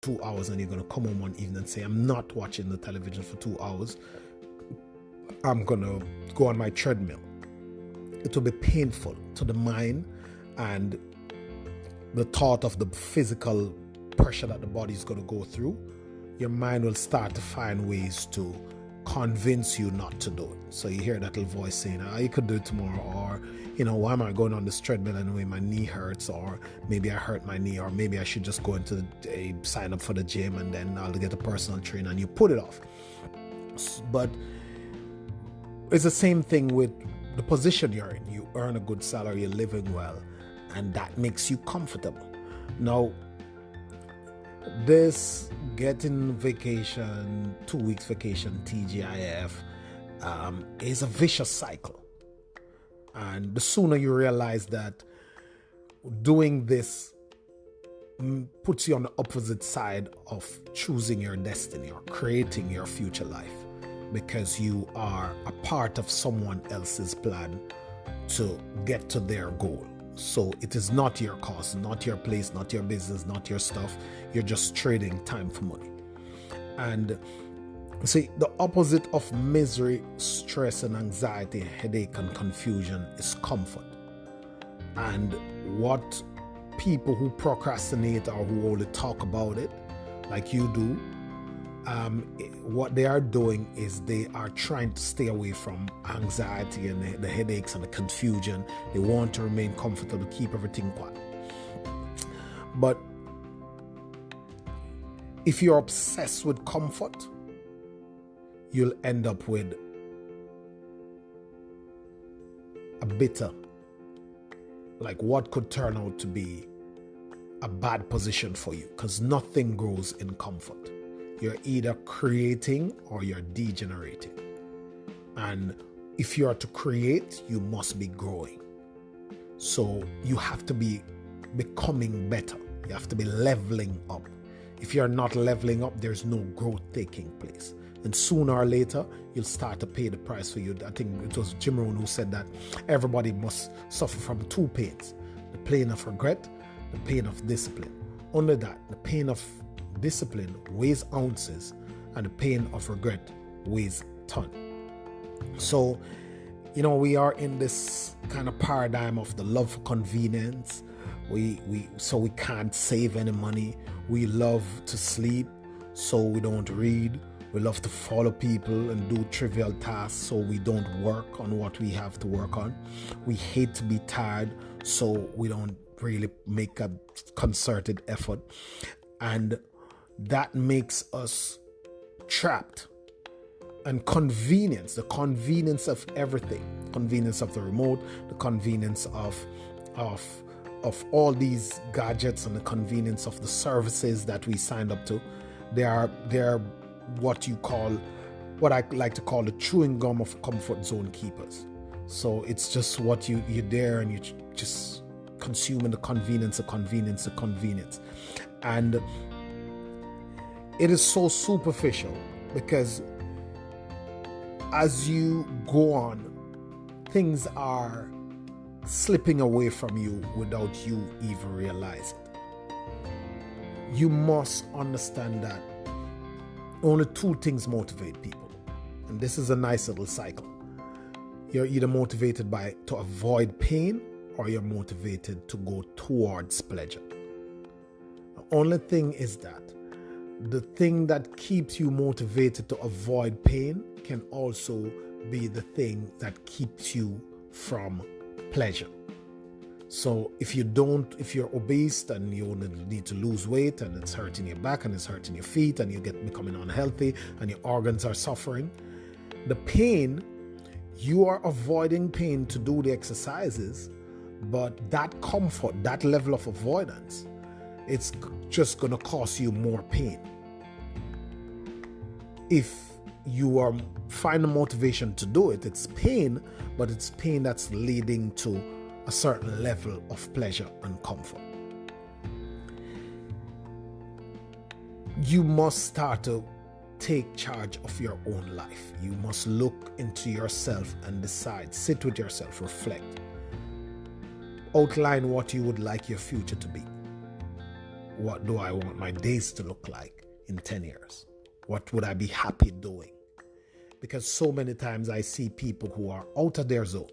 2 hours and you're going to come home one evening and say, I'm not watching the television for 2 hours. I'm going to go on my treadmill. It will be painful to the mind, and the thought of the physical pressure that the body is going to go through, your mind will start to find ways to convince you not to do it. So you hear that little voice saying, you could do it tomorrow, or, why am I going on this treadmill anyway? My knee hurts, or maybe I hurt my knee, or maybe I should just go into sign up for the gym and then I'll get a personal trainer, and you put it off. But it's the same thing with the position you're in. You earn a good salary, you're living well, and that makes you comfortable. Now, this getting vacation, 2 weeks vacation, TGIF, is a vicious cycle. And the sooner you realize that doing this puts you on the opposite side of choosing your destiny or creating your future life, because you are a part of someone else's plan to get to their goal. So it is not your cause, not your place, not your business, not your stuff. You're just trading time for money. And see, the opposite of misery, stress and anxiety, headache and confusion is comfort. And what people who procrastinate or who only talk about it, like you do, what they are doing is they are trying to stay away from anxiety and the headaches and the confusion. They want to remain comfortable, keep everything quiet. But if you're obsessed with comfort, you'll end up with a bitter, like what could turn out to be a bad position for you, because nothing grows in comfort. You're either creating or you're degenerating. And if you are to create, you must be growing. So you have to be becoming better. You have to be leveling up. If you're not leveling up, there's no growth taking place. And sooner or later, you'll start to pay the price for you. I think it was Jim Rohn who said that everybody must suffer from two pains: the pain of regret, the pain of discipline. Under that, the pain of discipline weighs ounces and the pain of regret weighs ton. So, we are in this kind of paradigm of the love for convenience. We can't save any money. We love to sleep, so we don't read. We love to follow people and do trivial tasks, so we don't work on what we have to work on. We hate to be tired, so we don't really make a concerted effort. And that makes us trapped. And the convenience of everything, convenience of the remote, the convenience of all these gadgets, and the convenience of the services that we signed up to, they are what I like to call the chewing gum of comfort zone keepers. So it's just what you're there and you just consuming the convenience. And it is so superficial, because as you go on, things are slipping away from you without you even realizing. You must understand that only two things motivate people. And this is a nice little cycle. You're either motivated to avoid pain, or you're motivated to go towards pleasure. The only thing is that the thing that keeps you motivated to avoid pain can also be the thing that keeps you from pleasure. So if you're obese and you need to lose weight, and it's hurting your back and it's hurting your feet and you becoming unhealthy and your organs are suffering, the pain, you are avoiding pain to do the exercises, but that comfort, that level of avoidance, it's just going to cause you more pain. If you are finding motivation to do it, it's pain, but it's pain that's leading to a certain level of pleasure and comfort. You must start to take charge of your own life. You must look into yourself and decide, sit with yourself, reflect, outline what you would like your future to be. what do I want my days to look like in 10 years? What would I be happy doing? Because so many times I see people who are out of their zone.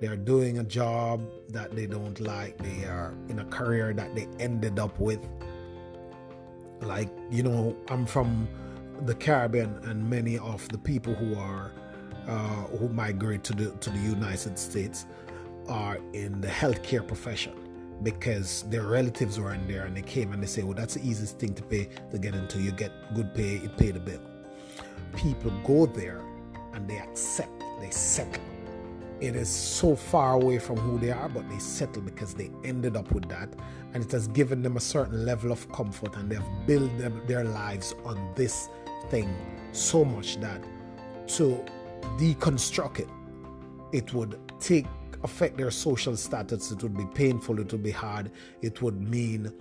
They're doing a job that they don't like. They are in a career that they ended up with. Like, I'm from the Caribbean, and many of the people who migrate to the United States are in the healthcare profession because their relatives were in there and they came and they say, well, that's the easiest thing to get into. You get good pay, it pay the bill. People go there and they settle. It is so far away from who they are, but they settle because they ended up with that, and it has given them a certain level of comfort, and they've built their lives on this thing so much that to deconstruct it would affect their social status. It would be painful, it would be hard, it would mean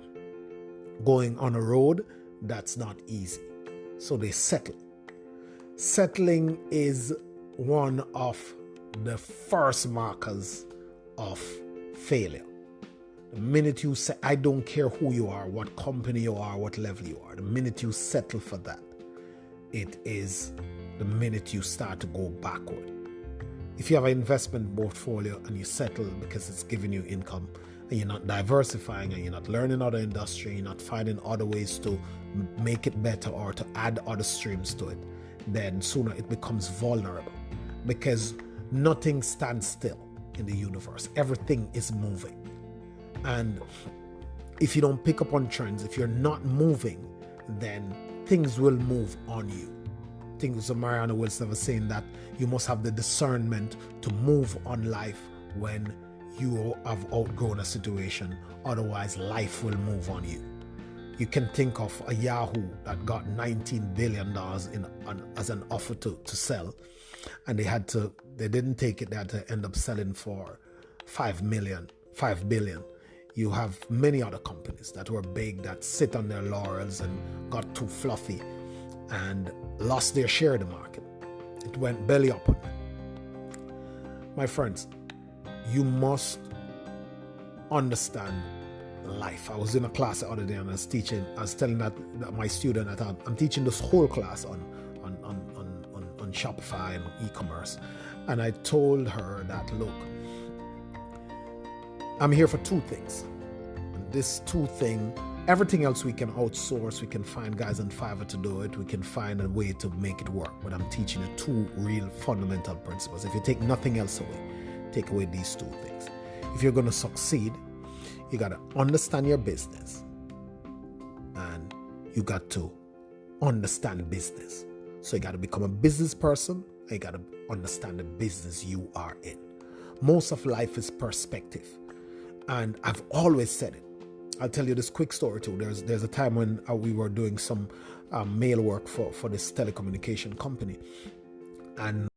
going on a road that's not easy. So they settle. Settling is one of the first markers of failure. The minute you say, I don't care who you are, what company you are, what level you are, the minute you settle for that, it is the minute you start to go backward. If you have an investment portfolio and you settle because it's giving you income, and you're not diversifying, and you're not learning other industry, you're not finding other ways to make it better or to add other streams to it, then sooner it becomes vulnerable, because nothing stands still in the universe. Everything is moving. And if you don't pick up on trends, if you're not moving, then things will move on you. I think it was Mariana Wilson was saying that you must have the discernment to move on life when you have outgrown a situation. Otherwise, life will move on you. You can think of a Yahoo that got $19 billion as an offer to sell, and they didn't take it. They had to end up selling for $5 billion. You have many other companies that were big that sit on their laurels and got too fluffy and lost their share of the market. It went belly up on them. My friends, you must understand life. I was in a class the other day and I was telling that my student that I'm teaching this whole class on Shopify and e-commerce, and I told her that, look, I'm here for two things, and this two thing, everything else we can outsource, we can find guys on Fiverr to do it, we can find a way to make it work, but I'm teaching you two real fundamental principles. If you take nothing else away, take away these two things. If you're going to succeed, you got to understand your business, and you got to understand business. So you got to become a business person, and you got to understand the business you are in. Most of life is perspective, and I've always said it. I'll tell you this quick story too. There's a time when we were doing some mail work for this telecommunication company, and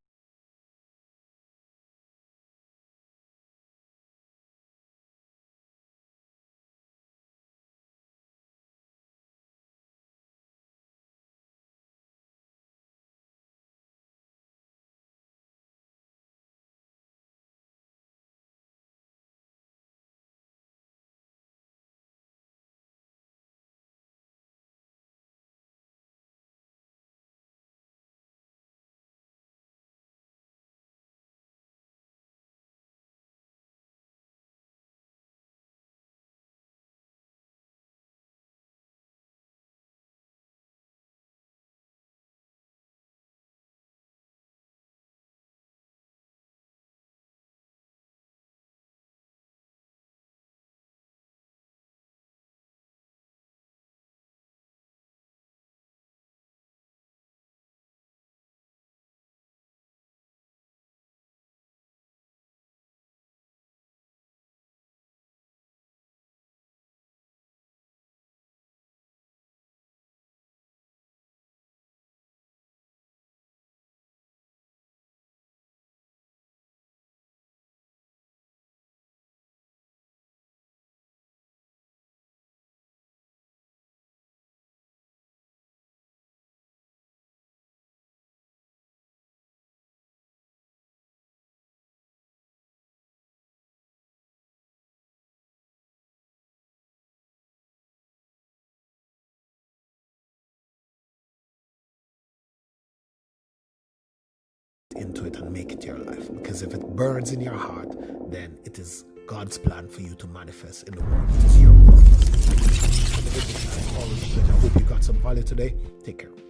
into it and make it your life. Because if it burns in your heart, then it is God's plan for you to manifest in the world. It is your purpose. As always, I hope you got some value today. Take care.